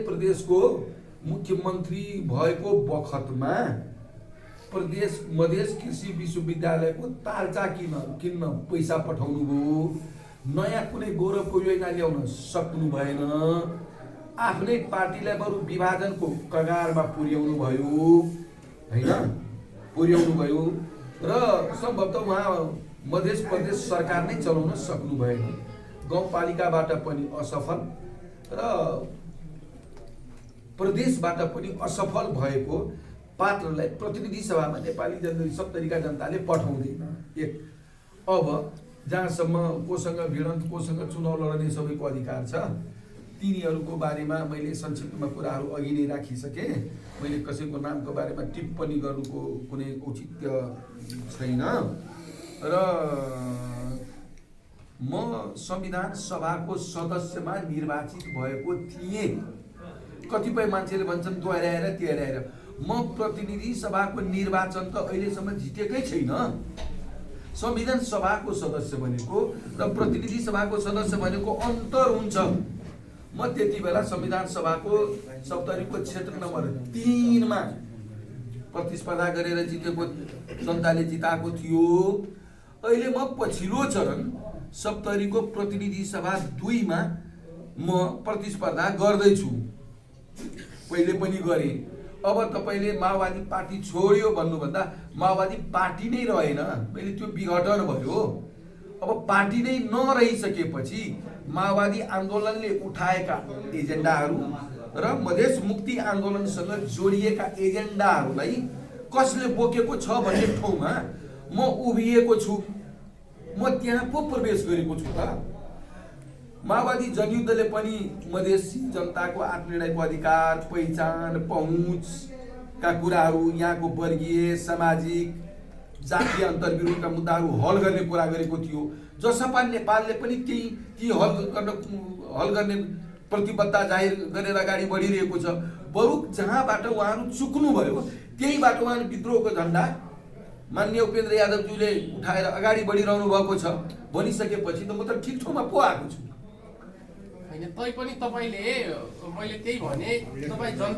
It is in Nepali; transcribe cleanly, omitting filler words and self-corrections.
प्रदेशको मुख्यमन्त्री भएको बखतमा प्रदेश मधेस कृषि विश्वविद्यालयको तालचा किन्न पैसा पठाउनु भयो। नयाँ कुनै गौरवको योजना ल्याउन सक्नु भएन। आफ्नै पार्टीलाई बरु विभाजनको कगारमा पुर्याउनु भयो र सम्भवतः उहाँ मध्य प्रदेश सरकार नै चलाउन सक्नु भएन। गाउँपालिकाबाट पनि असफल र प्रदेशबाट पनि असफल भएको पात्रलाई प्रतिनिधि सभामा नेपाली जनता सप्तरीका जनताले पठाउँदैन। एक अब जहाँसम्म कोसँग भिडन्त कोसँग चुनाव लड्ने सबैको अधिकार छ, तिनीहरूको बारेमा मैले संक्षिप्तमा कुराहरू अघि नै राखिसके। मैले कसैको नामको बारेमा टिप्पणी गर्नुको कुनै औचित्य छैन र म संविधान सभाको सदस्यमा निर्वाचित भएको थिएँ। कतिपय मान्छेले भन्छन् दोहोऱ्याएर म प्रतिनिधि सभाको निर्वाचन त अहिलेसम्म जितेकै छैन। संविधान सभाको सदस्य भनेको र प्रतिनिधि सभाको सदस्य भनेको अन्तर हुन्छ। म त्यति बेला संविधान सभाको सप्तरीको क्षेत्र नम्बर 3 मा प्रतिस्पर्धा गरेर जितेको, जनताले जिताएको थियो। अहिले म पछिल्लो चरण सप्तरीको प्रतिनिधि सभा 2 मा म प्रतिस्पर्धा गर्दैछु। पहिले पनि गरे। अब तपाईले माओवादी पार्टी छोड्यो भन्नुभन्दा माओवादी पार्टी नै रहेन, मैले त्यो विघटन भयो। अब पार्टी नै नरहिसकेपछि माओवादी आन्दोलनले उठाएका एजेन्डाहरू र मधेस मुक्ति आन्दोलनसँग जोडिएका एजेन्डाहरूलाई कसले बोकेको छ भन्ने ठाउँमा म उभिएको छु। म त्यहाँ पो प्रवेश गरेको छु त। माओवादी जनयुद्धले पनि मधेसी जनताको आत्मनिर्णयको अधिकार, पहिचान, पहुँचका कुराहरू, यहाँको वर्गीय, सामाजिक, जातीय अन्तर्विरोधका मुद्दाहरू हल गर्ने कुरा गरेको थियो। जसपा नेपालले पनि ती हल गर्ने प्रतिबद्धता जाहेर गरेर अगाडि बढिरहेको छ। बरु जहाँबाट उहाँहरू चुक्नु भयो त्यहीबाट उहाँले विद्रोहको झण्डा माननीय उपेन्द्र यादवज्यूले उठाएर अगाडि बढिरहनु भएको छ। भनिसकेपछि त म त ठिक ठाउँमा पो आएको छु। हैन, तै पनि तपाईले, मैले त्यही भने, तपाई जनता